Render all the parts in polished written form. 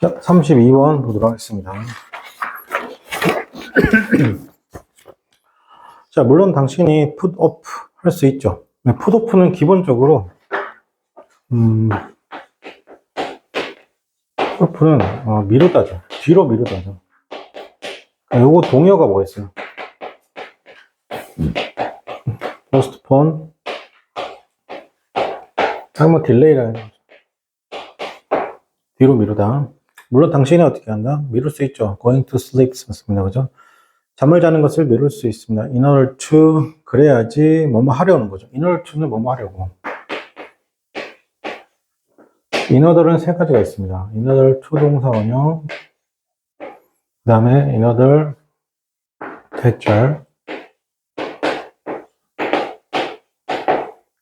자, 32번 보도록 하겠습니다. 자, 물론 당신이 put off 할 수 있죠. put off는 기본적으로, put off는, 미루다죠. 뒤로 미루다죠. 요거 동의어가 뭐겠어요? postpone, 뭐 딜레이라는 거죠. 뒤로 미루다. 물론 당신이 어떻게 한다? 미룰 수 있죠. going to sleep 맞습니다. 그죠? 잠을 자는 것을 미룰 수 있습니다. in order to 그래야지 뭐뭐 하려는 거죠. in order to는 뭐뭐 하려고. in order은 세 가지가 있습니다. in order to 동사 원형, 그 다음에 in order 대절,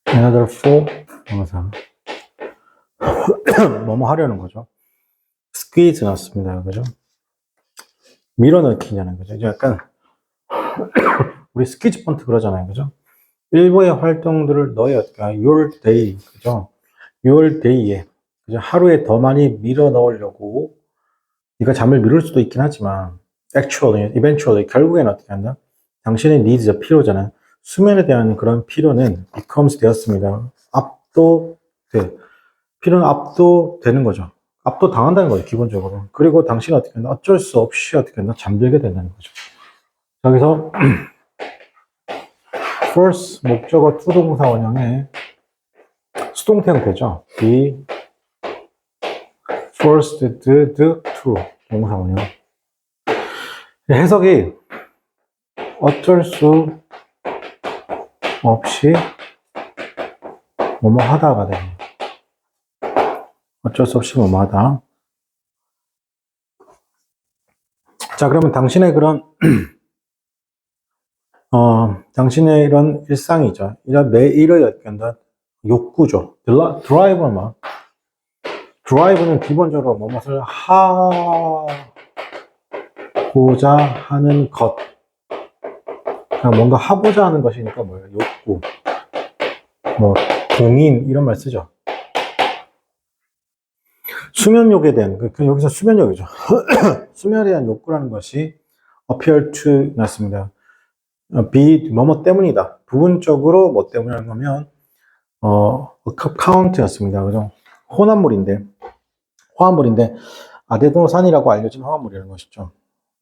in order for 동사 뭐뭐 하려는 거죠. squeeze 났습니다. 그죠? 밀어넣기냐는 거죠. 이제 약간 우리 스퀴즈 폰트 그러잖아요. 그죠? 일부의 활동들을 너의 어떻게 your day 그죠? your day에 그죠? 하루에 더 많이 밀어 넣으려고 네가 잠을 미룰 수도 있긴 하지만 actually, eventually 결국엔 어떻게 한다? 당신의 needs 필요잖아요. 수면에 대한 그런 필요는 becomes 되었습니다. 압도돼. 필요는 압도되는 거죠. 압도당한다는 거죠, 기본적으로. 그리고 당신은 어떻게 한다? 어쩔 수 없이 어떻게 한다? 잠들게 된다는 거죠. 여기서 first 목적어 to 동사 원형의 수동태 형태죠. be forced to 동사 원형. 해석이 어쩔 수 없이 뭐뭐 하다가 됩니다. 어쩔 수 없이 뭐뭐 하다. 자, 그러면 당신의 그런 당신의 이런 일상이죠. 이런 매일의 어떤 욕구죠. 드라이브는 뭐? 드라이브는 기본적으로 무엇을 하고자 하는 것. 그냥 뭔가 하고자 하는 것이니까 뭐예요? 욕구. 뭐, 동인, 이런 말 쓰죠. 수면욕에 대한, 여기서 수면욕이죠. 수면에 대한 욕구라는 것이 appear to 났습니다. be, 뭐뭐 때문이다. 부분적으로 뭐 때문에 하는 거면, count였습니다. 그죠? 호환물인데, 아데노산이라고 알려진 화합물이라는 것이죠.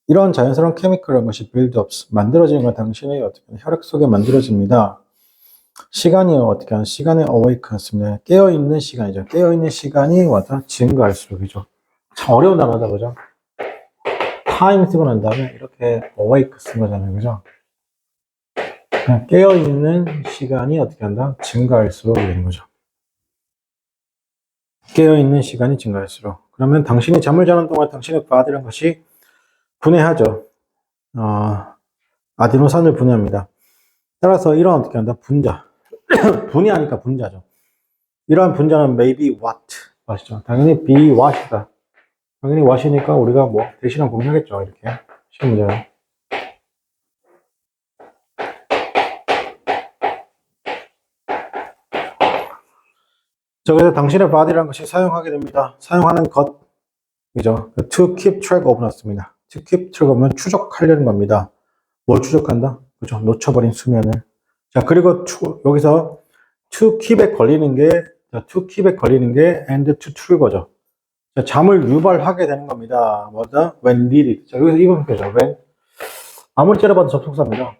이런 자연스러운 케미컬이라는 것이 build-ups, 만들어지는 건 당신의 어떻게 혈액 속에 만들어집니다. 시간이 어떻게 하는 시간의 awake였습니다. 깨어있는 시간이죠. 깨어있는 시간이 와서 증가할수록이죠. 참 어려운 단어다, 그죠? time 쓰고 난 다음에 이렇게 awake 쓴 거잖아요, 그죠? 깨어있는 시간이 어떻게 한다? 증가할수록 되는 거죠. 깨어있는 시간이 증가할수록. 그러면 당신이 잠을 자는 동안 당신의 body라는 것이 분해하죠. 아데노산을 분해합니다. 따라서 이런 어떻게 한다? 분자. 분해하니까 분자죠. 이러한 분자는 maybe what. 아시죠? 당연히 be what이다. 당연히 what이니까 우리가 뭐 대신한 공유하겠죠. 이렇게. 시험 문제는. 자, 그래서 당신의 body라는 것이 사용하게 됩니다. 사용하는 것. 그죠? to keep track of 났습니다. to keep track of는 추적하려는 겁니다. 뭘 추적한다? 그죠? 놓쳐버린 수면을. 자, 그리고 여기서 to keep에 걸리는 게 and to trigger죠. 자, 잠을 유발하게 되는 겁니다. 뭐다? when needed. 자, 여기서 이거 표죠. when. 아무리 째려봐도 접속사입니다.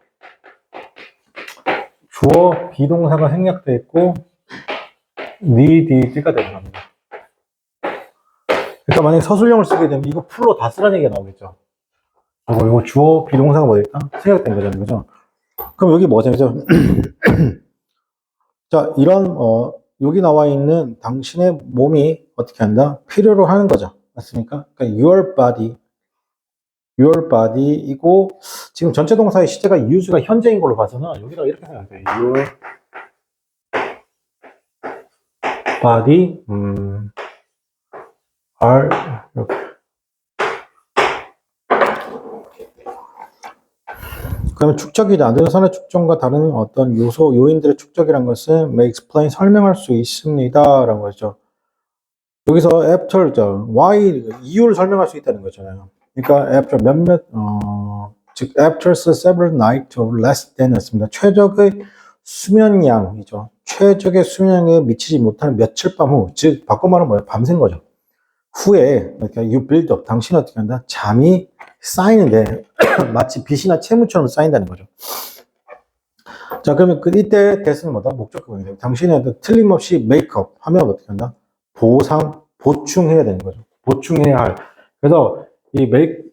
주어 비동사가 생략되어 있고 need가 되는 겁니다. 그러니까 만약에 서술형을 쓰게 되면 이거 풀로 다 쓰라는 얘기가 나오겠죠. 이거 주어 비동사가 뭐겠다? 생략된 거잖아요. 그죠? 그럼 여기 뭐죠? 그죠? 자, 이런, 여기 나와 있는 당신의 몸이 어떻게 한다? 필요로 하는 거죠. 맞습니까? 그러니까 your body이고, 지금 전체 동사의 시제가 use가 현재인 걸로 봐서는 여기다 이렇게 생각해요. your body, are, 이렇게. 그러면 축적이다. 아데노산의 축적과 다른 어떤 요인들의 축적이란 것은 may explain 설명할 수 있습니다. 라는 거죠. 여기서 after why 이유를 설명할 수 있다는 거잖아요. 그러니까 after 즉 after several nights of less than 였습니다. 최적의 수면량이죠. 최적의 수면량에 미치지 못하는 며칠 밤 후, 즉 바꿔 말하면 뭐예요? 밤샌 거죠. 후에 그러니까 you build up, 당신은 어떻게 한다? 잠이 쌓이는데 마치 빚이나 채무처럼 쌓인다는 거죠. 자, 그러면 이때 대수는 뭐다? 목적격입니다. 당신이 틀림없이 메이크업 하면 어떻게 한다? 보충해야 되는 거죠. 보충해야 할. 그래서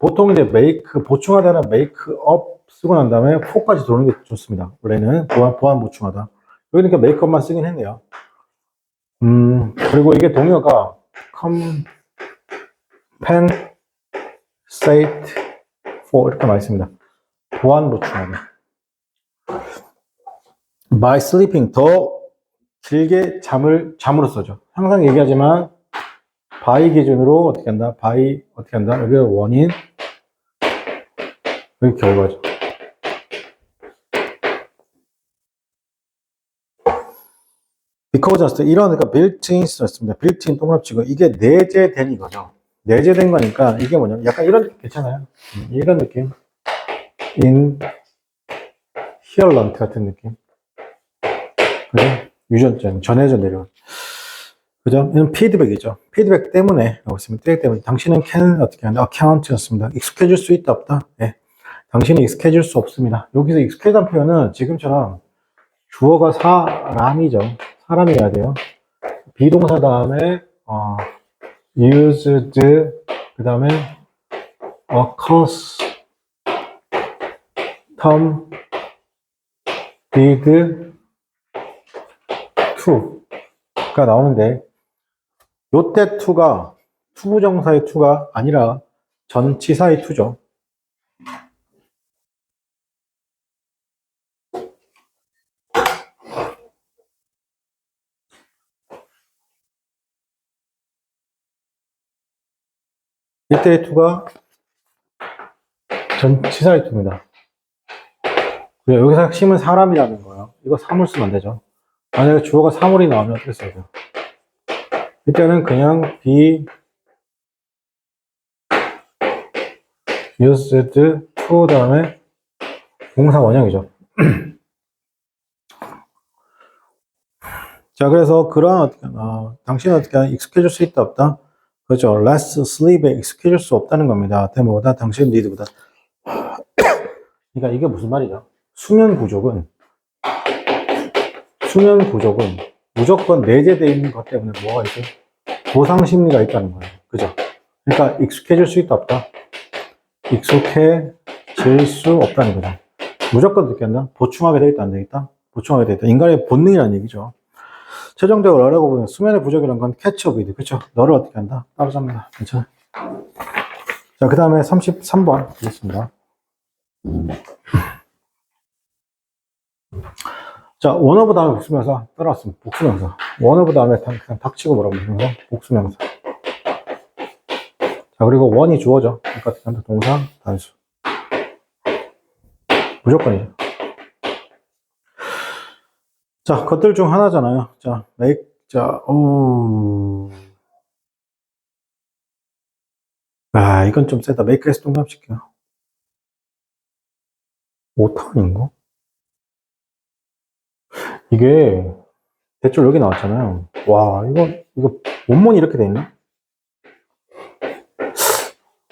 보통 이제 보충하다는 메이크업 쓰고 난 다음에 포까지 도는 게 좋습니다. 원래는 보완 보충하다. 여기 이렇게 메이크업만 쓰긴 했네요. 그리고 이게 동요가 compensate for 이렇게 많이 씁니다. 보완 보충하다. by sleeping 더 길게 잠으로써죠. 항상 얘기하지만 by 기준으로 어떻게 한다? by 어떻게 한다? 여기가 원인, 여기 결과죠. because 이런 그러니까 built-in 썼습니다. built-in 동그라치고 이게 내재된 이거죠. 내재된 거니까 이게 뭐냐면 약간 이런 느낌 괜찮아요. 이런 느낌. inherent 같은 느낌. 그죠? 유전자 전해져 내려온. 그죠? 이건 피드백이죠. 피드백 때문에 라고 있으면 피드백 때문에 당신은 can 어떻게 한다? account였습니다. 익숙해질 수 있다 없다? 네. 당신이 익숙해질 수 없습니다. 여기서 익숙해진 표현은 지금처럼 주어가 사람이죠. 사람이어야 돼요. 비동사 다음에 used 그 다음에 custom did to가 나오는데 요때 to가 투부정사의 to가 아니라 전치사의 to죠. 이때의 to가 전치사의 to입니다. 여기서 핵심은 사람이라는 거예요. 이거 사물 쓰면 안 되죠. 만약에 주어가 사물이 나오면 어떻게 써야 돼요? 이때는 그냥 be used to 다음에 동사 원형이죠. 자, 그래서 그러한 당신은 어떻게 익숙해질 수 있다 없다? 그렇죠. less sleep에 익숙해질 수 없다는 겁니다. 대모보다 당신 need보다. 그러니까 이게 무슨 말이죠? 수면 부족은 무조건 내재되어 있는 것 때문에 뭐가 있어요? 보상 심리가 있다는 거예요. 그죠? 그러니까 익숙해질 수 있다 없다? 익숙해질 수 없다는 거죠. 무조건 느낀다? 보충하게 되어 있다 안 되겠다? 보충하게 되어 있다. 인간의 본능이라는 얘기죠. 최종적으로 알아보고 보면 수면의 부족이라는 건 캐치업이지. 그쵸? 너를 어떻게 한다? 따라잡는다. 괜찮아? 자, 그 다음에 33번 보겠습니다. 자, 원어브 다음에 복수명사 따라왔습니다. 복수명사. 원어브 다음에 그냥 닥치고 뭐라고 하면서 복수명사. 자, 그리고 원이 주어져. 그러니까 동사, 단수. 무조건이죠. 자, 것들 중 하나잖아요. 자, 이건 좀 세다. make에서 동그라칠게요. 오탄인가? 이게 대출 여기 나왔잖아요. 와, 이거 원문이 이렇게 돼 있나?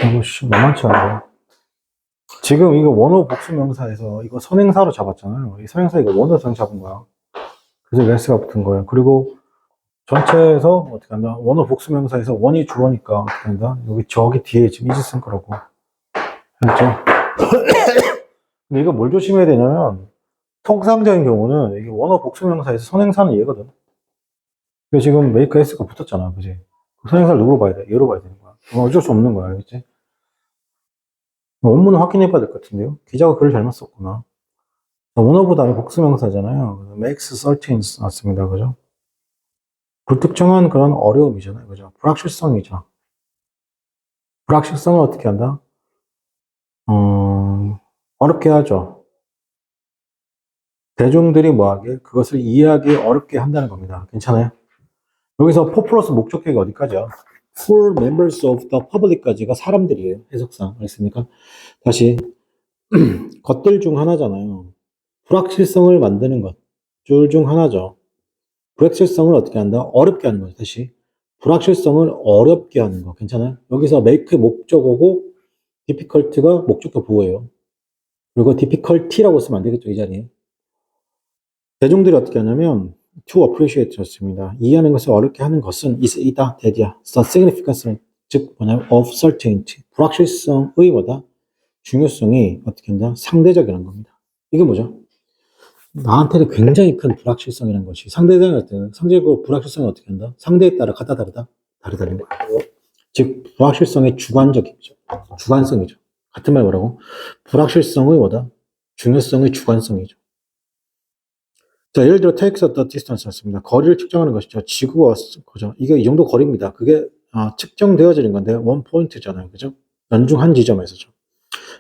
이거 만만치 않네. 지금 이거 원어 복수명사에서 이거 선행사로 잡았잖아요. 이 선행사 이거 원어선 잡은 거야. 그래서 s가 붙은 거예요. 그리고 전체에서 어떻게 한다? 원어 복수명사에서 원이 주어니까 어떻게 한다? 저기 뒤에 지금 이지 쓴 거라고. 알죠? 근데 이거 뭘 조심해야 되냐면 통상적인 경우는 이게 원어 복수명사에서 선행사는 얘거든. 근데 지금 make s가 붙었잖아, 그지? 그 선행사를 누구로 봐야 돼? 얘로 봐야 되는 거야. 어쩔 수 없는 거야, 알겠지? 원문을 확인해 봐야 될 것 같은데요? 기자가 글을 잘못 썼구나. 원어보다는 복수명사잖아요. makes certain 났습니다, 그죠? 불특정한 그런 어려움이잖아요, 그죠? 불확실성이죠. 불확실성을 어떻게 한다? 어렵게 하죠. 대중들이 뭐하게? 그것을 이해하기 어렵게 한다는 겁니다. 괜찮아요? 여기서 for 플러스 목적격이 어디까지야? for members of the public까지가 사람들이에요. 해석상. 알겠습니까? 다시 것들 중 하나잖아요. 불확실성을 만드는 것들 중 하나죠. 불확실성을 어떻게 한다? 어렵게 하는 거죠. 다시 불확실성을 어렵게 하는 거. 괜찮아요? 여기서 make 목적어고 difficult가 목적격 보호예요. 그리고 difficulty라고 쓰면 안 되겠죠. 이 자리에. 대중들이 어떻게 하냐면 to appreciate 였습니다. 이해하는 것을 어렵게 하는 것은 이다, that이야. the significance, 즉 뭐냐면 of certainty, 불확실성의 뭐다? 중요성이 어떻게 한다? 상대적이라는 겁니다. 이게 뭐죠? 나한테는 굉장히 큰 불확실성이라는 것이 상대적일 때는 상대적으로 불확실성이 어떻게 한다? 상대에 따라 같다 다르다? 다르다는 거예요. 즉 불확실성의 주관적이죠. 주관성이죠. 같은 말 뭐라고? 불확실성의 뭐다? 중요성의 주관성이죠. 자, 예를 들어 takes the distance였습니다. 거리를 측정하는 것이죠. 지구와 그죠? 이게 이 정도 거리입니다. 그게 측정되어지는 건데 원 포인트잖아요. 그죠? 연중 한 지점에서죠.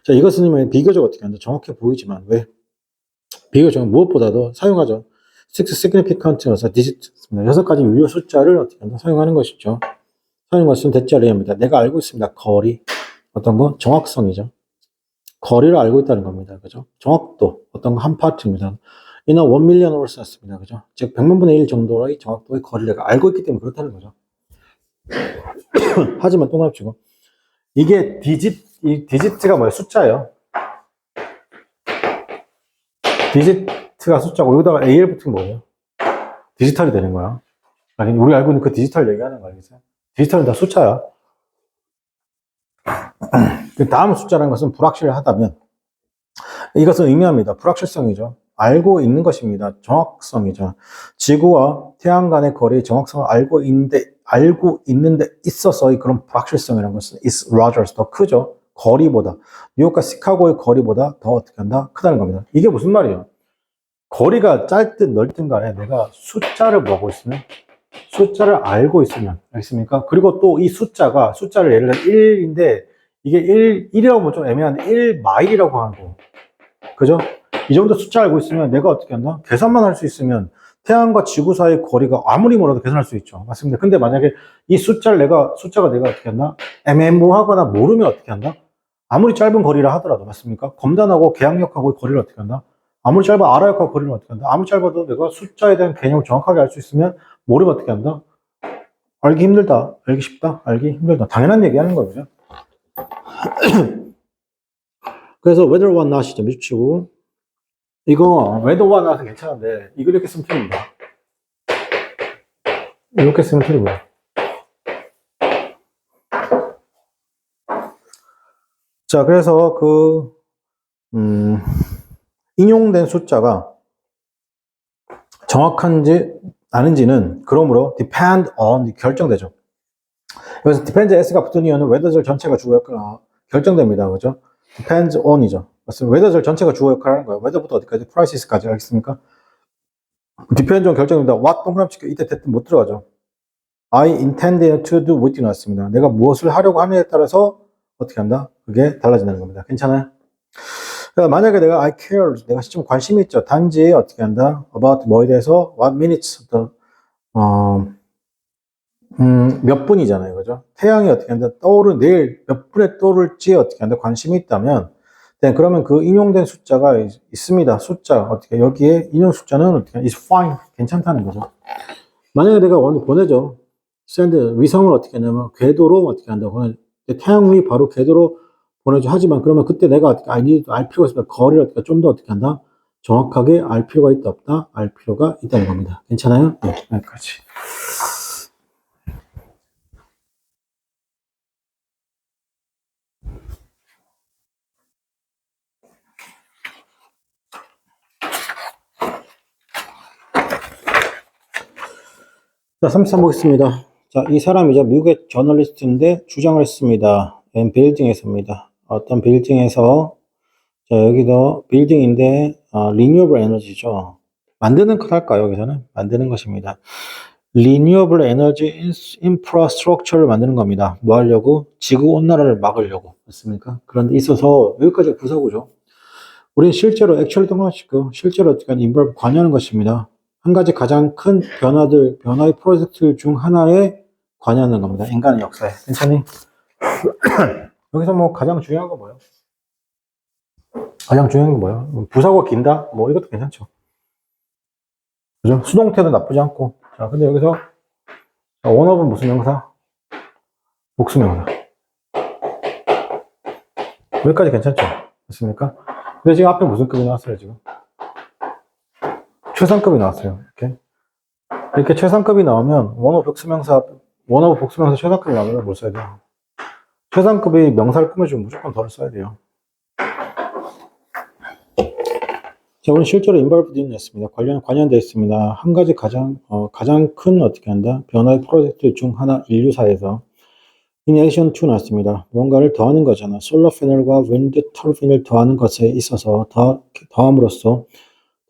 자, 이것은 비교적 어떻게 한다? 정확해 보이지만 왜? 비교적 무엇보다도 사용하죠. significant여서 digit입니다. 6가지 유효 숫자를 어떻게 한다? 사용하는 것이죠. 사용하는 것은 대자리입니다. 내가 알고 있습니다. 거리. 어떤 거? 정확성이죠. 거리를 알고 있다는 겁니다. 그죠? 정확도. 어떤 거 한 파트입니다. 이나 1밀리언으로 썼습니다. 그죠? 즉, 100만 분의 1 정도의 정확도의 거리를 내가 알고 있기 때문에 그렇다는 거죠. 하지만 또 나옵시고. 이게 이 디지트가 뭐예요? 숫자예요. 디지트가 숫자고, 여기다가 AL 붙은 뭐예요? 디지털이 되는 거야. 아니, 우리 알고 있는 그 디지털 얘기하는 거 알겠어요? 디지털은 다 숫자야. 그 다음 숫자라는 것은 불확실하다면, 이것은 의미합니다. 불확실성이죠. 알고 있는 것입니다. 정확성이죠. 지구와 태양 간의 거리의 정확성을 알고 있는데 있어서의 그런 불확실성이라는 것은 is rather 더 크죠. 거리보다. 뉴욕과 시카고의 거리보다 더 어떻게 한다? 크다는 겁니다. 이게 무슨 말이에요? 거리가 짧든 넓든 간에 내가 숫자를 보고 있으면, 숫자를 알고 있으면, 알겠습니까? 그리고 또 이 숫자를 예를 들어 1인데, 이게 1이라고 하면 좀 애매한데, 1마일이라고 하고, 그죠? 이 정도 숫자 알고 있으면 내가 어떻게 한다? 계산만 할 수 있으면 태양과 지구 사이의 거리가 아무리 멀어도 계산할 수 있죠. 맞습니다. 근데 만약에 이 숫자가 내가 어떻게 한다? 애매모호하거나 모르면 어떻게 한다? 아무리 짧은 거리라 하더라도, 맞습니까? 검단하고 계양역하고의 거리를 어떻게 한다? 아무리 짧은 아라역하고 거리를 어떻게 한다? 아무리 짧아도 내가 숫자에 대한 개념을 정확하게 알 수 있으면 모르면 어떻게 한다? 알기 힘들다. 알기 쉽다. 알기 힘들다. 당연한 얘기 하는 거죠. 그래서 whether or not이죠. 미치고. 이거 whether or not 괜찮은데 이거 이렇게 쓰면 틀립니다. 이렇게 쓰면 틀리고요. 자, 그래서 인용된 숫자가 정확한지 아닌지는 그러므로 depend on 결정되죠. 여기서 depends s가 붙은 이유는 whether 전체가 주어 역할 결정됩니다. 그죠? depends on이죠. 맞습니다. whether 전체가 주어 역할을 하는 거예요. whether부터 어디까지? prices까지 알겠습니까? depends on 결정됩니다. what 동그라미 치고 이때 됐든 못 들어가죠. I intended to do what 나왔습니다. 내가 무엇을 하려고 하느냐에 따라서 어떻게 한다? 그게 달라진다는 겁니다. 괜찮아요? 그러니까 만약에 내가 I care, 내가 좀 관심이 있죠. 단지 어떻게 한다? about 뭐에 대해서 what minutes, 몇 분이잖아요. 그죠? 태양이 어떻게 한다? 내일 몇 분에 떠오를지 어떻게 한다? 관심이 있다면, 네, 그러면 그 인용된 숫자가 있습니다. 숫자, 어떻게, 여기에 인용 숫자는 어떻게, is fine. 괜찮다는 거죠. 만약에 내가 오늘 보내죠. 위성을 어떻게 하냐면, 궤도로 어떻게 한다? 태양이 바로 궤도로 보내죠. 하지만 그러면 그때 내가 어떻게 알 필요가 있습니다. 거리를 어떻게 좀 더 어떻게 한다? 정확하게 알 필요가 있다, 없다? 알 필요가 있다는 겁니다. 괜찮아요? 네, 여기까지. 자, 33 보겠습니다. 자, 이 사람이죠. 미국의 저널리스트인데 주장을 했습니다. 빌딩에서입니다. 어떤 빌딩에서, 자, 여기도 빌딩인데, 리뉴어블 에너지죠. 만드는 것 할까요, 여기서는? 만드는 것입니다. 리뉴어블 에너지 인프라스트럭처를 만드는 겁니다. 뭐 하려고? 지구 온난화를 막으려고. 맞습니까? 그런데 있어서, 여기까지가 부사구죠. 우린 실제로, 액츄얼 동그라치고, 실제로 어떻게 하는 인벌브 관여하는 것입니다. 한 가지 가장 큰 변화의 프로젝트 중 하나에 관여하는 겁니다. 인간의 역사에. 괜찮니? 여기서 뭐 가장 중요한 건 뭐예요? 가장 중요한 건 뭐예요? 부사가 긴다? 뭐 이것도 괜찮죠. 그죠? 수동태도 나쁘지 않고. 자, 근데 여기서 원어는 무슨 명사? 복수명사. 여기까지 괜찮죠? 맞습니까? 근데 지금 앞에 무슨 급이 나왔어요, 지금? 최상급이 나왔어요. 이렇게 최상급이 나오면 원어 복수명사 최상급이 나오면 뭘 써야 돼요? 최상급이 명사를 꾸며주면 무조건 덜을 써야 돼요. 자, 오늘 실제로 involved인 했습니다. 관련되어 있습니다. 한 가지 가장 큰 어떻게 한다? 변화의 프로젝트 중 하나 인류사에서 in addition to 나왔습니다. 뭔가를 더하는 거잖아. 솔라 패널과 윈드 터빈을 더하는 것에 있어서 더함으로써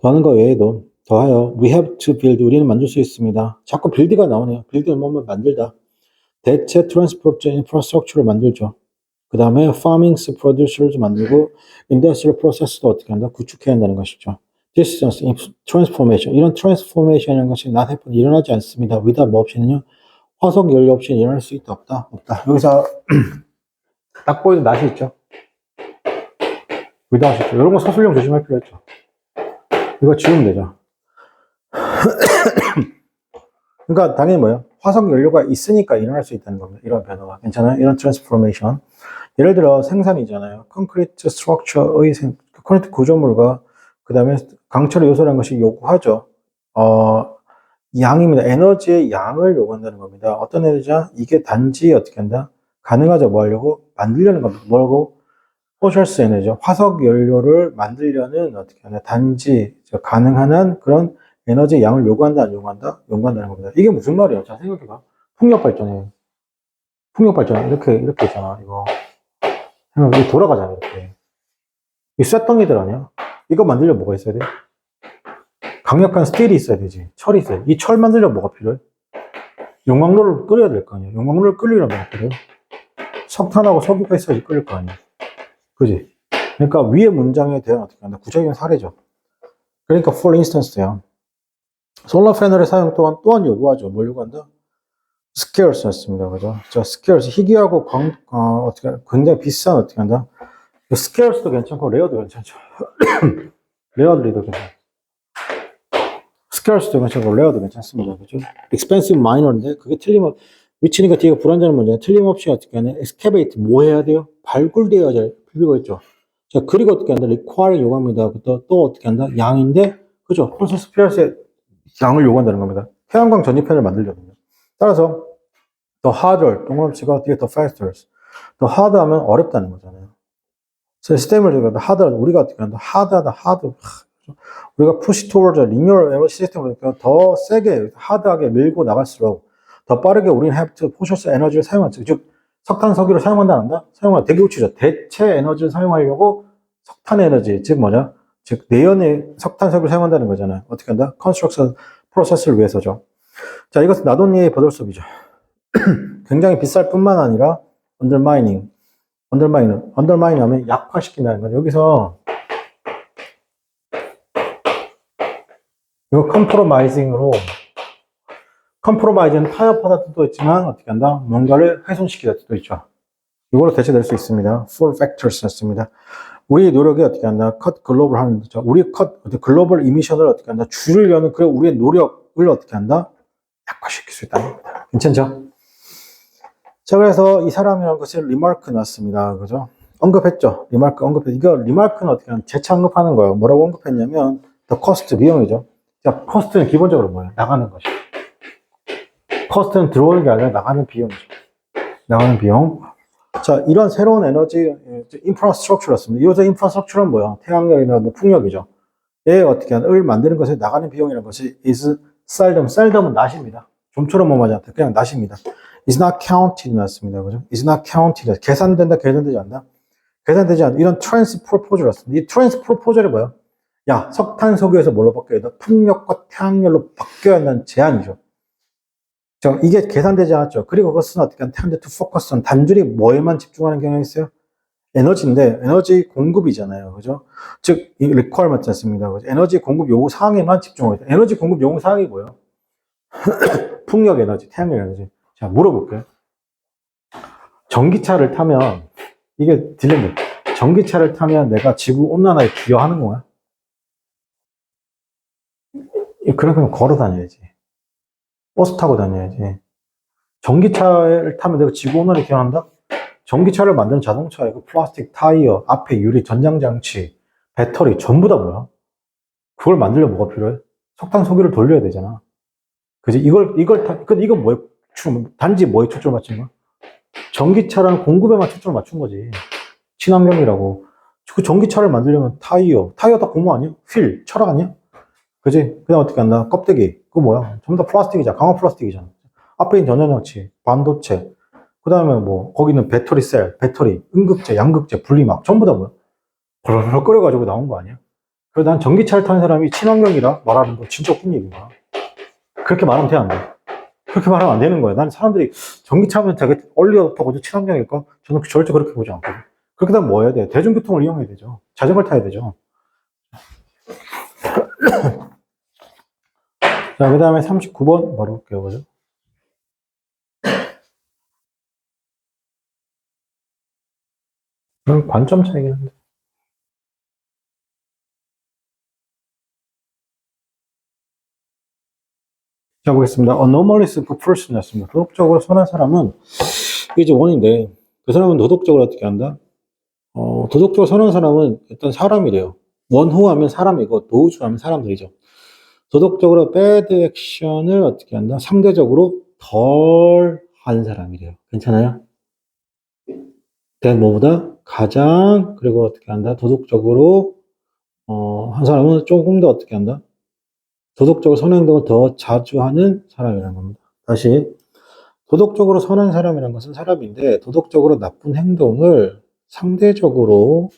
더하는 것 외에도 더하여 we have to build 우리는 만들 수 있습니다. 자꾸 build가 나오네요. build는 뭐뭐 만들다. 대체 트랜스포트 인프라스트럭처를 만들죠. 그 다음에 farming's producers도 만들고 industrial process도 어떻게 한다? 구축해야 한다는 것이죠. This is transformation. 이런 transformation이라는 것이 not happen, 일어나지 않습니다. without 뭐 없이는요. 화석 연료 없이는 일어날 수 있다 없다? 없다. 여기서 딱 보이는 낫이 있죠. without 있죠. 이런 거 서술형 조심할 필요 있죠. 이거 지우면 되죠. 그러니까 당연히 뭐예요? 화석 연료가 있으니까 일어날 수 있다는 겁니다. 이런 변화가. 괜찮아요? 이런 트랜스포메이션. 예를 들어 생산이잖아요. 콘크리트 스트럭처의 콘크리트 구조물과 그 다음에 강철의 요소라는 것이 요구하죠. 양입니다. 에너지의 양을 요구한다는 겁니다. 어떤 에너지냐? 이게 단지 어떻게 한다? 가능하죠. 뭐 하려고? 만들려는 겁니다. 뭐라고? 포셜스 에너지죠. 화석 연료를 만들려는 어떻게 하냐? 단지 가능한 한 그런 에너지 양을 요구한다, 안 요구한다? 요구한다는 겁니다. 이게 무슨 말이에요? 자, 생각해봐. 풍력 발전이에요. 풍력 발전 이렇게 있잖아. 이거 돌아가잖아. 이렇게. 이 쇳덩이들 아니야? 이거 만들려면 뭐가 있어야 돼? 강력한 스틸이 있어야 되지. 철이 있어야 돼. 이 철 만들려면 뭐가 필요해? 용광로를 끓여야 될 거 아니야. 용광로를 끓이려면 뭐가 필요해? 석탄하고 석유가 있어야지 끓일 거 아니야. 그지? 그러니까 위의 문장에 대한 어떻게 한다? 구체적인 사례죠. 그러니까 for instance요. 솔라 패널의 사용 또한 요구하죠. 뭘 요구한다? scarce였습니다. 그죠? 자, scarce. 희귀하고 어떻게 굉장히 비싼 어떻게 한다? scarce도 괜찮고 레어도 괜찮죠. 레어들도 괜찮아요. scarce도 괜찮고 레어도 괜찮습니다. 그죠? expensive minor인데 그게 위치니까 뒤가 불안정한 문제는 틀림없이 어떻게 하냐? excavate 뭐 해야 돼요? 발굴되어야 될 필요가 있죠. 자, 그리고 어떻게 한다? require 요구합니다. 또 어떻게 한다? 양인데 그죠? process pierce의 양을 요구한다는 겁니다. 태양광 전지펜을 만들려면요. 따라서 더 harder, 동그라미치가 뒤에 더 faster. 더 hard 하면 어렵다는 거잖아요. 시스템을 저희가 harder, 우리가 어떻게 한다? hard하다, hard. 우리가 push towards a linear energy 시스템을 더 세게, hard하게 밀고 나갈수록 더 빠르게 우리는 have to process 에너지를 사용하죠. 즉, 석탄, 석유를 사용한다, 안 한다? 사용한다. 되게 우치죠. 대체 에너지를 사용하려고 석탄 에너지, 즉 뭐냐? 즉, 내연의 석탄, 석유를 사용한다는 거잖아요. 어떻게 한다? construction 프로세스를 위해서죠. 자, 이것은 나돈니의 버들섭이죠. 굉장히 비쌀 뿐만 아니라 undermining 하면 약화시킨다는 거죠. 여기서 이거 compromise는 타협하다 뜻도 있지만 어떻게 한다? 뭔가를 훼손시키다 뜻도 있죠. 이걸로 대체될 수 있습니다. Four factors 였습니다. 우리 노력이 어떻게 한다? cut 글로벌 하는 거죠. 우리 글로벌 이미션을 어떻게 한다? 줄이려는 그 우리의 노력을 어떻게 한다? 약화시킬 수 있다는 겁니다. 괜찮죠? 자, 그래서 이 사람이라는 것을 리마크 났습니다. 그죠? 언급했죠? 이거 리마크는 어떻게 하면 재창급하는 거예요. 뭐라고 언급했냐면, 더 코스트, 비용이죠. 자, 코스트는 기본적으로 뭐예요? 나가는 것이죠. 코스트는 들어오는 게 아니라 나가는 비용이죠. 나가는 비용. 자, 이런 새로운 에너지, 인프라스트럭처였습니다. 이것의 인프라스트럭처는 뭐야? 태양열이나 뭐 풍력이죠. 얘 어떻게 하는, 을 만드는 것에 나가는 비용이라는 것이 is 셀덤은 낫입니다. 좀처럼 뭐 맞아. 그냥 낫입니다. is not counted 났습니다. 그죠? is not counted. 계산된다, 계산되지 않다. 계산되지 않다. 이런 트랜스 프로포절이었습니다. 이 트랜스 프로포절이 뭐야? 야, 석탄, 석유에서 뭘로 바뀌어야 돼? 풍력과 태양열로 바뀌어야 한다는 제안이죠. 자, 이게 계산되지 않았죠. 그리고 그것은 어떻게 하면 tend to focus on 단순히 뭐에만 집중하는 경향이 있어요? 에너지인데 에너지 공급이잖아요. 그죠? 즉, 이 requirement지 않습니다. 그죠? 에너지 공급 요구 사항에만 집중하겠다. 에너지 공급 요구 사항이 뭐예요? 풍력 에너지, 태양력 에너지. 자, 물어볼게요. 전기차를 타면, 이게 딜레마. 전기차를 타면 내가 지구 온난화에 기여하는 거야? 그러면 걸어 다녀야지. 버스 타고 다녀야지. 전기차를 타면 내가 지구 온난화에 기여한다? 전기차를 만드는 자동차에 그 플라스틱 타이어, 앞에 유리, 전장장치, 배터리 전부 다 뭐야? 그걸 만들려면 뭐가 필요해? 석탄 소기를 돌려야 되잖아. 그지? 근데 이건 뭐에, 단지 뭐에 초점을 맞춘 거야? 전기차라는 공급에만 초점을 맞춘 거지. 친환경이라고. 그 전기차를 만들려면 타이어 다 고무 아니야? 휠, 철학 아니야? 그지? 그냥 어떻게 한다? 껍데기. 그거 뭐야? 전부 다 플라스틱이잖아. 강화 플라스틱이잖아. 앞에 있는 전자장치, 반도체. 그 다음에 뭐, 거기는 배터리 셀, 배터리, 음극재, 양극재, 분리막. 전부 다 뭐야? 벌벌 끓여가지고 나온 거 아니야? 그래서 난 전기차를 타는 사람이 친환경이라 말하는 거 진짜 웃긴 얘기인 거야. 그렇게 말하면 돼, 안 돼? 그렇게 말하면 안 되는 거야. 난 사람들이 전기차면 되게 얼리어답하고 친환경일까? 저는 절대 그렇게 보지 않거든. 그렇게 되면 뭐 해야 돼? 대중교통을 이용해야 되죠. 자전거를 타야 되죠. 자, 그 다음에 39번 바로 볼게요. 그죠? 관점 차이긴 한데. 자, 보겠습니다. Anomalous person이었습니다. 도덕적으로 선한 사람은, 이게 이제 원인데, 그 사람은 도덕적으로 어떻게 한다? 도덕적으로 선한 사람은 일단 사람이래요. 원호하면 사람이고, 도우주하면 사람들이죠. 도덕적으로 bad action을 어떻게 한다? 상대적으로 덜 한 사람이래요. 괜찮아요? 뭐보다 가장, 그리고 어떻게 한다? 도덕적으로, 한 사람은 조금 더 어떻게 한다? 도덕적으로 선한 행동을 더 자주 하는 사람이라는 겁니다. 다시, 도덕적으로 선한 사람이라는 것은 사람인데, 도덕적으로 나쁜 행동을 상대적으로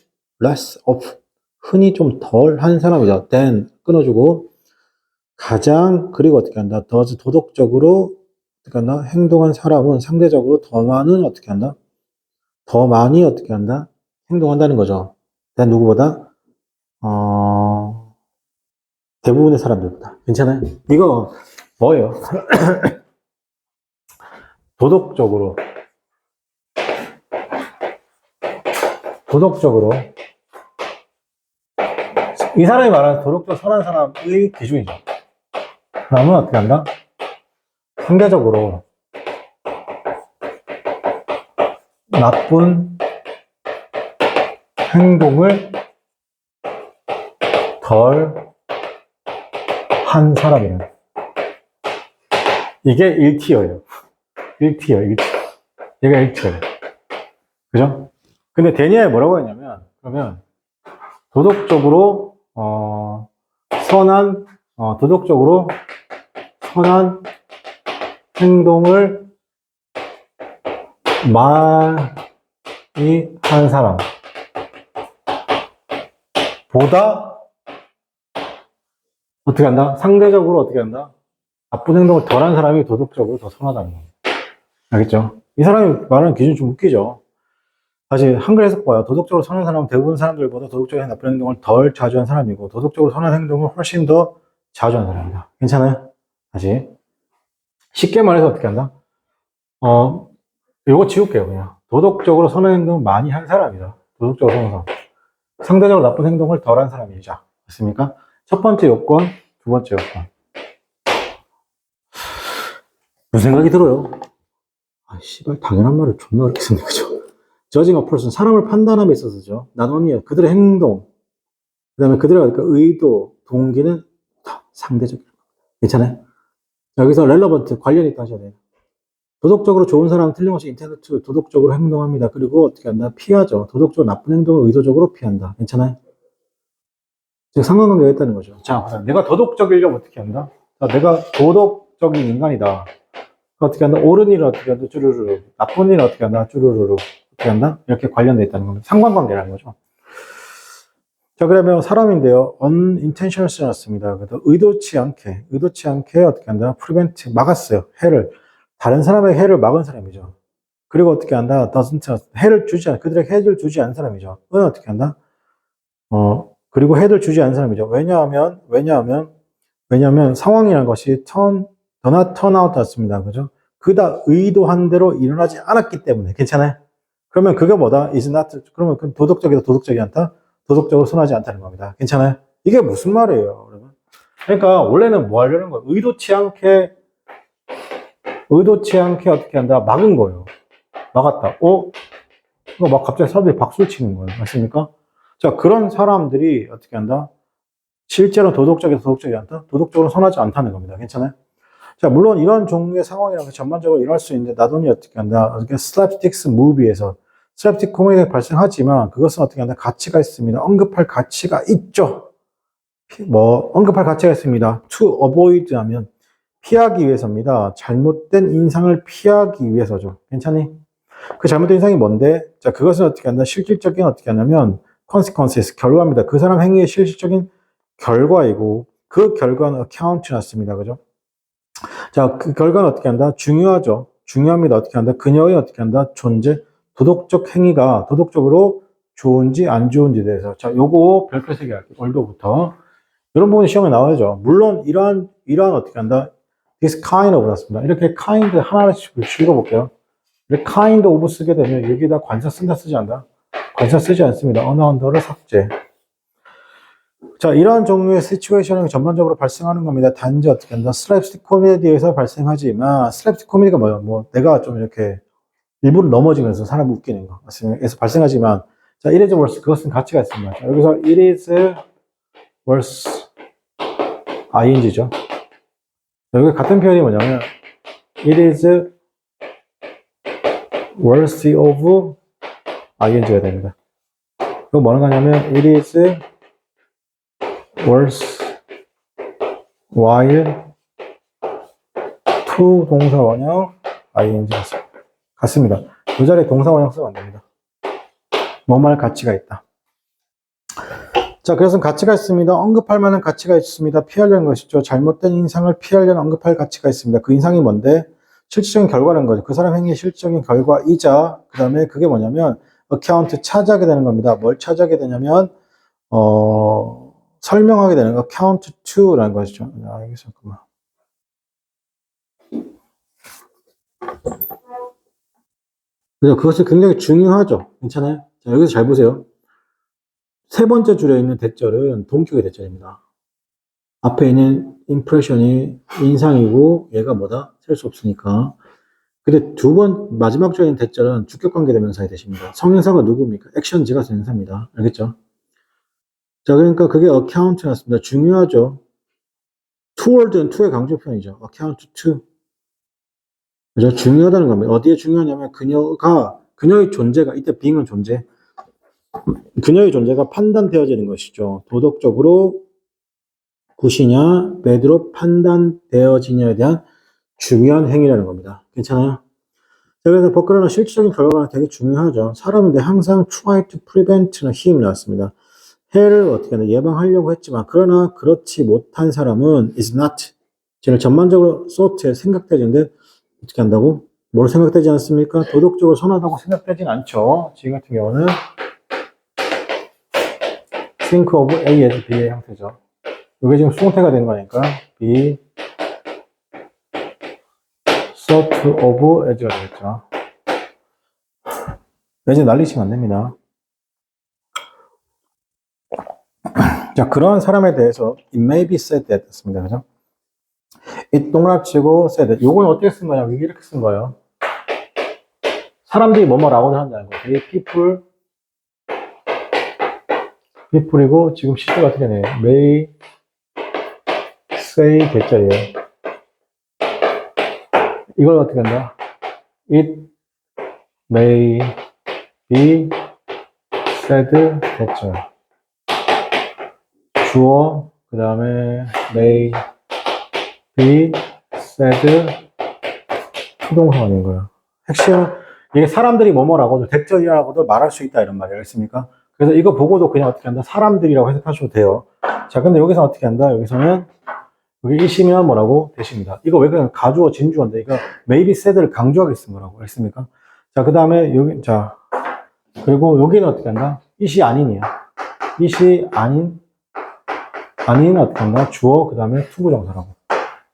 less of, 흔히 좀 덜 한 사람이죠. than, 끊어주고, 가장, 그리고 어떻게 한다? 더 도덕적으로, 어떻게 한다? 행동한 사람은 상대적으로 더 많은, 어떻게 한다? 더 많이 어떻게 한다? 행동한다는 거죠. than 누구보다? 대부분의 사람들보다. 괜찮아요? 이거 뭐예요? 도덕적으로, 도덕적으로. 이 사람이 말하는 도덕적으로 선한 사람의 기준이죠. 그러면 어떻게 한다? 상대적으로 나쁜 행동을 덜 한 사람이에요. 이게 1티어예요. 1티어, 1티어. 얘가 1티어예요. 그죠? 근데 데니아에 뭐라고 했냐면, 그러면 도덕적으로 도덕적으로 선한 행동을 많이 한 사람 보다 어떻게 한다? 상대적으로 어떻게 한다? 나쁜 행동을 덜 한 사람이 도덕적으로 더 선하다는 겁니다. 알겠죠? 이 사람이 말하는 기준이 좀 웃기죠? 다시 한글 해석 봐요. 도덕적으로 선한 사람은 대부분 사람들보다 도덕적인 나쁜 행동을 덜 자주 한 사람이고, 도덕적으로 선한 행동을 훨씬 더 자주 한 사람이다. 괜찮아요? 다시. 쉽게 말해서 어떻게 한다? 요거 지울게요, 그냥. 도덕적으로 선한 행동을 많이 한 사람이다. 도덕적으로 선한 사람. 상대적으로 나쁜 행동을 덜 한 사람이자. 됐습니까? 첫 번째 요건, 두 번째 요건. 무슨 생각이 들어요? 씨발, 당연한 말을 존나 어렵게 쓰네, 그죠? Judging a person, 사람을 판단함에 있어서죠. not only 그들의 행동, 그 다음에 그들의 의도, 동기는 다 상대적이에요. 괜찮아요? 여기서 relevant, 관련 있다 하셔야 돼요. 도덕적으로 좋은 사람은 틀림없이 인텐트 도덕적으로 행동합니다. 그리고 어떻게 한다? 피하죠. 도덕적으로 나쁜 행동을 의도적으로 피한다. 괜찮아요? 즉 상관관계가 있다는 거죠. 자, 내가 도덕적이려면 어떻게 한다? 자, 내가 도덕적인 인간이다. 어떻게 한다? 옳은 일을 어떻게 한다? 쭈루루루. 나쁜 일을 어떻게 한다? 쭈루루루. 어떻게 한다? 이렇게 관련돼 있다는 겁니다. 상관관계라는 거죠. 자, 그러면 사람인데요. unintentional이었습니다. 그래서 의도치 않게 어떻게 한다? prevent, 막았어요. 해를. 다른 사람의 해를 막은 사람이죠. 그리고 어떻게 한다? doesn't 해를 주지 않, 그들에게 해를 주지 않은 사람이죠. 은 어떻게 한다? 그리고 해를 주지 않은 사람이죠. 왜냐하면 상황이라는 것이 do not turn out 였습니다. 그죠? 그다 의도한 대로 일어나지 않았기 때문에. 괜찮아요? 그러면 그게 뭐다? is not, 그러면 그 도덕적이다, 도덕적이 않다? 도덕적으로 선하지 않다는 겁니다. 괜찮아요? 이게 무슨 말이에요, 여러분? 그러니까 원래는 뭐 하려는 거예요? 의도치 않게 어떻게 한다? 막은 거예요. 막았다. 이거 막 갑자기 사람들이 박수를 치는 거예요. 맞습니까? 자, 그런 사람들이 어떻게 한다? 실제로 도덕적이 않다? 도덕적으로 선하지 않다는 겁니다. 괜찮아요? 자, 물론 이런 종류의 상황이라는 게 전반적으로 일어날 수 있는데, 나돈이 어떻게 한다? 슬랩스틱스 무비에서 슬랩스틱 코미디가 발생하지만, 그것은 어떻게 한다? 가치가 있습니다. 언급할 가치가 있죠. 언급할 가치가 있습니다. to avoid 하면, 피하기 위해서입니다. 잘못된 인상을 피하기 위해서죠. 괜찮니? 그 잘못된 인상이 뭔데? 자, 그것은 어떻게 한다? 실질적인 어떻게 하냐면, consequences, 결과입니다. 그 사람 행위의 실질적인 결과이고, 그 결과는 account 났습니다. 그죠? 자, 그 결과는 어떻게 한다? 중요하죠. 중요합니다. 어떻게 한다? 그녀의 어떻게 한다? 존재, 도덕적 행위가 도덕적으로 좋은지 안 좋은지에 대해서. 자, 요거 별표 3개 할게요. 월도부터. 이런 부분이 시험에 나와야죠. 물론 이러한 어떻게 한다? this kind of 났습니다. 이렇게 kind 하나씩 읽어볼게요. 이렇게 kind of 쓰게 되면 여기다 관사 쓴다 쓰지 않다? 관사 쓰지 않습니다. 언어 언더를 삭제. 자, 이러한 종류의 시츄에이션이 전반적으로 발생하는 겁니다. 단지 어떻게 한다? 슬랩스틱 코미디에서 발생하지만, 슬랩스틱 코미디가 뭐예요? 내가 좀 이렇게 일부러 넘어지면서 사람 웃기는 거. 에서 발생하지만, 자, it is worse. 그것은 가치가 있습니다. 자, 여기서 it is worse. ing죠. 여기 같은 표현이 뭐냐면, it is worthy of ing가 됩니다. 이거 뭐는 거냐면, it is worse while to 동사 원형 ing 같습니다. 이 자리에 동사 원형 쓰면 안 됩니다. 뭐말 가치가 있다. 자, 그래서 가치가 있습니다. 언급할 만한 가치가 있습니다. 피하려는 것이죠. 잘못된 인상을 피하려는 언급할 가치가 있습니다. 그 인상이 뭔데? 실질적인 결과라는 거죠. 그 사람 행위의 실질적인 결과이자, 그 다음에 그게 뭐냐면, account 차지하게 되는 겁니다. 뭘 차지하게 되냐면, 설명하게 되는 거, count to라는 것이죠. 여기 잠깐만. 그래서 그것이 굉장히 중요하죠. 괜찮아요? 자, 여기서 잘 보세요. 세 번째 줄에 있는 대절은 동격의 대절입니다. 앞에 있는 impression이 인상이고, 얘가 뭐다? 셀 수 없으니까. 근데 마지막 줄에 있는 대절은 주격관계 대명사가 되십니다. 성명사가 누굽니까? 액션지가 대명사입니다. 알겠죠? 자, 그러니까 그게 account 났습니다. 중요하죠. toward는 to의 강조 표현이죠. account to. 그죠? 중요하다는 겁니다. 어디에 중요하냐면 그녀의 존재가, 이때 being은 존재. 그녀의 존재가 판단되어지는 것이죠. 도덕적으로 굿이냐, bad로 판단되어지냐에 대한 중요한 행위라는 겁니다. 괜찮아요? 자, 그래서 버클러는 실질적인 결과가 되게 중요하죠. 사람인데 항상 try to prevent나 him 나왔습니다. 해를 어떻게 하나 예방하려고 했지만, 그러나 그렇지 못한 사람은 is not. 쟤는 전반적으로 thought에 생각되는데, 어떻게 한다고? 뭘 생각되지 않습니까? 도덕적으로 선하다고 생각되진 않죠. 지금 같은 경우는 think of A as B의 형태죠. 이게 지금 수동태가 된 거니까 B thought of as가 되겠죠. 이제 날리시면 안 됩니다. 자, 그런 사람에 대해서 it may be said that 했습니다. 그죠? it 동그라치고 said that. 요건 어떻게 쓴 거냐? 이렇게 쓴 거예요. 사람들이 뭐뭐라고는 한다는 거예요. people이고 지금 시제가 어떻게 되네요. may say 대절이에요. 이걸 어떻게 한다? it may be said 대절. 주어, 그 다음에 may be said 투동사 아닌 거예요. 핵심, 이게 사람들이 뭐뭐라고도 대절이라고도 말할 수 있다 이런 말이에요. 알겠습니까? 그래서 이거 보고도 그냥 어떻게 한다? 사람들이라고 해석하셔도 돼요. 자, 근데 여기서 어떻게 한다? 여기서는 여기 일시면 뭐라고? 대십니다. 이거 왜 그냥 가주어 진주어인데 이거 maybe said를 강조하게 쓴 거라고. 알겠습니까? 자, 그 다음에 여기, 자, 그리고 여기는 어떻게 한다? it이 아닌이야. it이 아닌 어떻게 한다? 주어, 그 다음에 투부정사라고.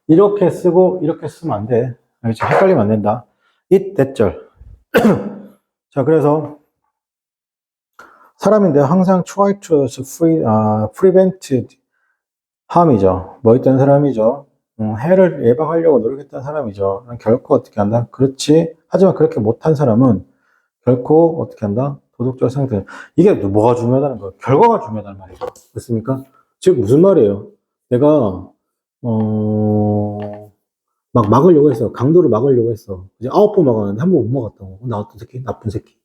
이렇게 쓰고, 이렇게 쓰면 안 돼. 알겠지? 헷갈리면 안 된다. it, that절. 자, 그래서, 사람인데 항상 try to prevent harm이죠. 뭐 있던 사람이죠. 해를 예방하려고 노력했던 사람이죠. 결코 어떻게 한다? 그렇지. 하지만 그렇게 못한 사람은 결코 어떻게 한다? 도덕적 상태. 이게 뭐가 중요하다는 거예요? 결과가 중요하다는 말이죠. 그렇습니까? 즉, 무슨 말이에요? 내가, 막 막으려고 했어. 강도를 막으려고 했어. 이제 9번 막았는데 한 번 못 막았다고. 나 어떤 새끼? 나쁜 새끼.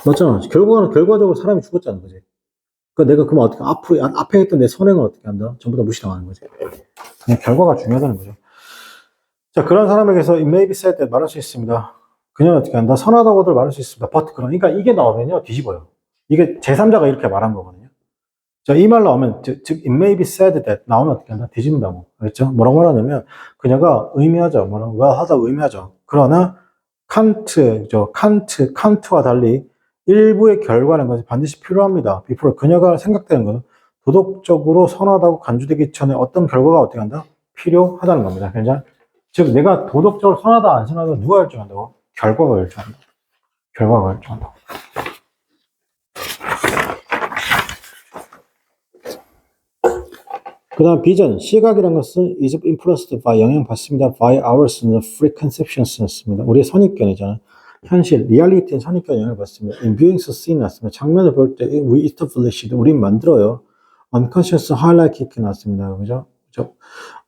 맞잖아. 결과적으로 사람이 죽었잖아. 그지? 그러니까 내가 그러면 어떻게, 앞에 했던 내 선행을 어떻게 한다? 전부 다 무시당하는 거지. 그냥 결과가 중요하다는 거죠. 자, 그런 사람에게서 it may be said that 말할 수 있습니다. 그녀는 어떻게 한다? 선하다고들 말할 수 있습니다. but 그러니까 이게 나오면요, 뒤집어요. 이게 제3자가 이렇게 말한 거거든요. 자, 이 말 나오면, 즉, it may be said that 나오면 어떻게 한다? 뒤집는다고. 그렇죠? 뭐라고 말하냐면, 그녀가 의미하죠. 뭐라고, 하다고 의미하죠. 그러나, 칸트와 달리 일부의 결과라는 것이 반드시 필요합니다. before 그녀가 생각되는 것은 도덕적으로 선하다고 간주되기 전에 어떤 결과가 어떻게 한다? 필요하다는 겁니다. 그러니까 즉 내가 도덕적으로 선하다 안 선하다 누가 결정한다고? 결과가 결정한다. 결과가 결정한다. 그 다음 비전, 시각이란 것은 is influenced by 영향받습니다. by ours preconceptions였습니다. 우리의 선입견이잖아요. 현실, 리얼리티는 선입견 영향을 받습니다. in viewing the scene 났습니다. 장면을 볼 때 we establish, 우린 만들어요. unconscious highlight kick 났습니다. 그죠?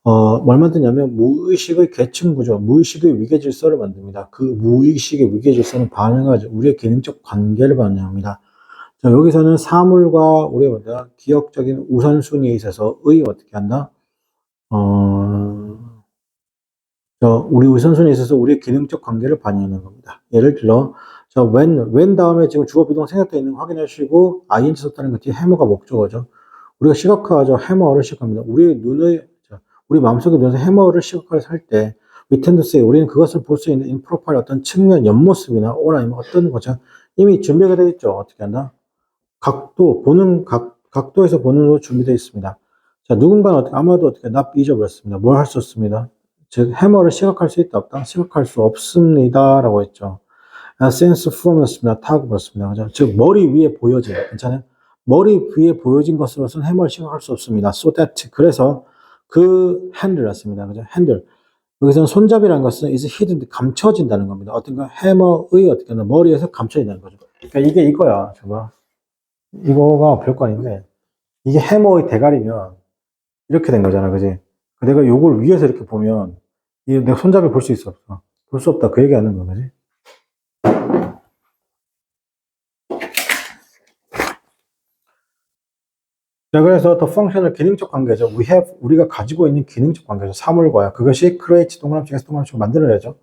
뭘 만드냐면 무의식의 계층 구조, 무의식의 위계 질서를 만듭니다. 그 무의식의 위계 질서는 반영하죠. 우리의 기능적 관계를 반영합니다. 자, 여기서는 사물과 우리의 뭐다? 기억적인 우선순위에 있어서 의 어떻게 한다? 우리 우선순위에 있어서 우리의 기능적 관계를 반영하는 겁니다. 예를 들어, when 다음에 지금 주어 비동 생략되어 있는 거 확인해 주시고, ing 썼다는 것 뒤에 해머가 목적어죠. 우리가 시각화하죠. 해머를 시각합니다. 우리 마음속에 넣어서 해머를 시각화를 할 때, we tend to say, 우리는 그것을 볼 수 있는 in profile 어떤 측면, 옆모습이나, 아니면 어떤 거죠. 이미 준비가 되어 있죠. 어떻게 한다? 각도에서 보는 로 준비되어 있습니다. 자, 누군가는 아마도 어떻게 잊어버렸습니다. 뭘 할 수 없습니다. 즉, 해머를 시각할 수 있다, 없다? 시각할 수 없습니다. 라고 했죠. sense from였습니다. 타고 그렇습니다. 그죠? 즉, 머리 위에 보여진, 괜찮아요? 머리 위에 보여진 것으로서는 해머를 시각할 수 없습니다. so that, 그래서 그 핸들이었습니다. 그죠? 핸들. 여기서는 손잡이라는 것은 is hidden, 감춰진다는 겁니다. 어떤가 해머의 어떻게 하나 머리에서 감춰진다는 거죠. 그러니까 이게 이거야. 저거. 이거가 별거 아닌데, 이게 해머의 대가리면 이렇게 된 거잖아. 그지? 내가 요걸 위에서 이렇게 보면, 내가 손잡이 볼 수 있어, 없어? 볼 수 없다. 그 얘기 하는 거, 그지? 자, 그래서 the functional 기능적 관계죠. 우리가 가지고 있는 기능적 관계죠. 사물과요. 그것이 create 동그라미에서 동그라미를 만들어내죠.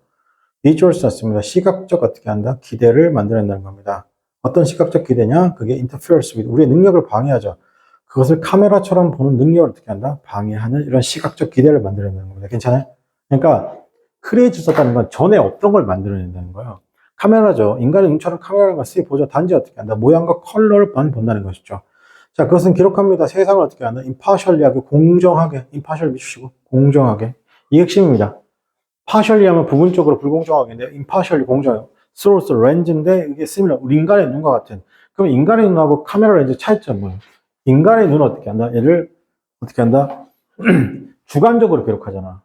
visuals 였습니다. 시각적 어떻게 한다? 기대를 만들어낸다는 겁니다. 어떤 시각적 기대냐? 그게 interferes with, 우리의 능력을 방해하죠. 그것을 카메라처럼 보는 능력을 어떻게 한다? 방해하는 이런 시각적 기대를 만들어낸다는 겁니다. 괜찮아요? 그러니까 크리에이트 썼다는 건 전에 어떤 걸 만들어낸다는 거예요. 카메라죠. 인간의 눈처럼 카메라가 보죠. 단지 어떻게 한다? 모양과 컬러를 본다는 것이죠. 자, 그것은 기록합니다. 세상을 어떻게 한다? impartially하게, 공정하게, impartial 미주시고 공정하게. 이 핵심입니다. partially 하면 부분적으로 불공정하게인데 impartially 공정해요. source 렌즈인데 이게 similar, 우리 인간의 눈과 같은. 그럼 인간의 눈하고 카메라 렌즈 차이점 뭐예요? 인간의 눈은 어떻게 한다? 얘를 어떻게 한다? 주관적으로 기록하잖아.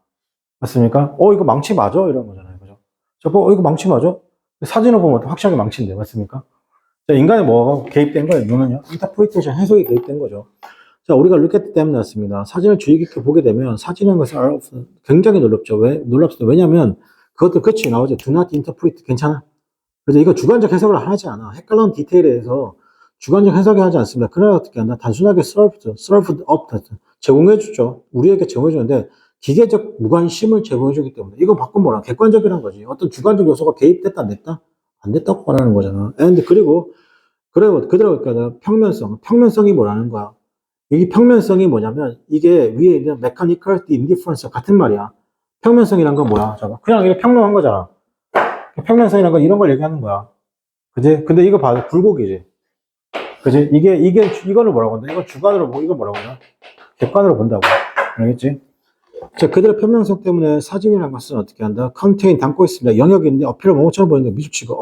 맞습니까? 이거 망치 맞아? 이런 거잖아요. 그죠? 이거 망치 맞아? 사진을 보면 확실하게 망치인데, 맞습니까? 자, 인간의 뭐가 개입된 거예요? 눈은요? 인터프리테이션, 해석이 개입된 거죠. 자, 우리가 look at them 났습니다. 사진을 주의 깊게 보게 되면 사진은 것은 굉장히 놀랍죠. 놀랍습니다. 왜냐면 그것도 끝이 나오죠. Do not interpret. 괜찮아? 그래서 이거 주관적 해석을 하지 않아. 헷갈리는 디테일에 대해서 주관적 해석이 하지 않습니다. 그러나 어떻게 한다? 단순하게 served up, 제공해주죠. 우리에게 제공해주는데 기계적 무관심을 제공해주기 때문에 이거 바꾼 뭐라? 객관적이라는 거지. 어떤 주관적 요소가 개입됐다 안 됐다? 안 됐다고 말하는 거잖아. 그리고 그대로 평면성이 뭐라는 거야? 이 평면성이 뭐냐면 이게 위에 있는 mechanical indifference 같은 말이야. 평면성이란 건 뭐야? 그냥 이게 평면한 거잖아. 평면성이라는 건 이런 걸 얘기하는 거야. 그지? 근데 이거 봐. 굴곡이지. 그지? 이거를 뭐라고 한다? 이거 주관으로 보고, 이거 뭐라고 한다? 객관으로 본다고. 알겠지? 자, 그들의 편명성 때문에 사진이라는 것은 어떻게 한다? 컨테인 담고 있습니다. 영역인데 어필을 뭐처럼 보이는데 미주치고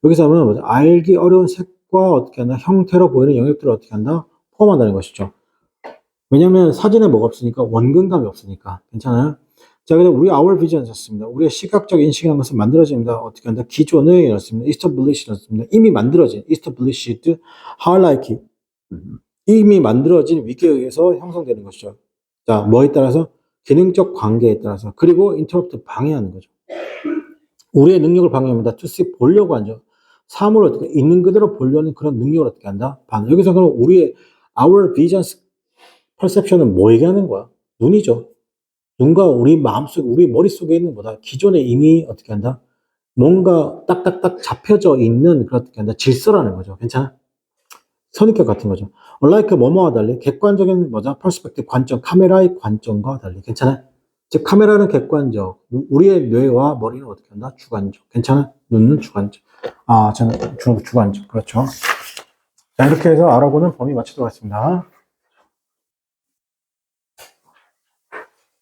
여기서 하면 뭐죠? 알기 어려운 색과 어떻게 한다? 형태로 보이는 영역들을 어떻게 한다? 포함한다는 것이죠. 왜냐면 사진에 뭐가 없으니까 원근감이 없으니까. 괜찮아요? 자, 그래서 우리 our vision 썼습니다. 우리의 시각적 인식이라는 것은 만들어집니다. 어떻게 한다? 기존의 이렇습니다. established 이렇습니다. 이미 만들어진 established hierarchy 이미 만들어진 위계에 의해서 형성되는 것이죠. 자, 뭐에 따라서? 기능적 관계에 따라서. 그리고 interrupt 방해하는 거죠. 우리의 능력을 방해합니다. to see 보려고 하죠. 사물을 어떻게 있는 그대로 보려는 그런 능력을 어떻게 한다? 여기서 그럼 우리의 our vision perception은 뭐 얘기하는 거야? 눈이죠. 눈과 우리 마음속, 우리 머릿속에 있는 거다. 기존에 이미 어떻게 한다? 뭔가 딱딱딱 잡혀져 있는 그런 어떻게 한다? 질서라는 거죠. 괜찮아? 선입견 같은 거죠. unlike 뭐뭐와 달리 객관적인 뭐죠? perspective 관점, 카메라의 관점과 달리 괜찮아? 즉 카메라는 객관적, 우리의 뇌와 머리는 어떻게 한다? 주관적. 괜찮아? 눈은 주관적. 저는 주관적. 그렇죠. 자, 이렇게 해서 알아보는 범위 마치도록 하겠습니다.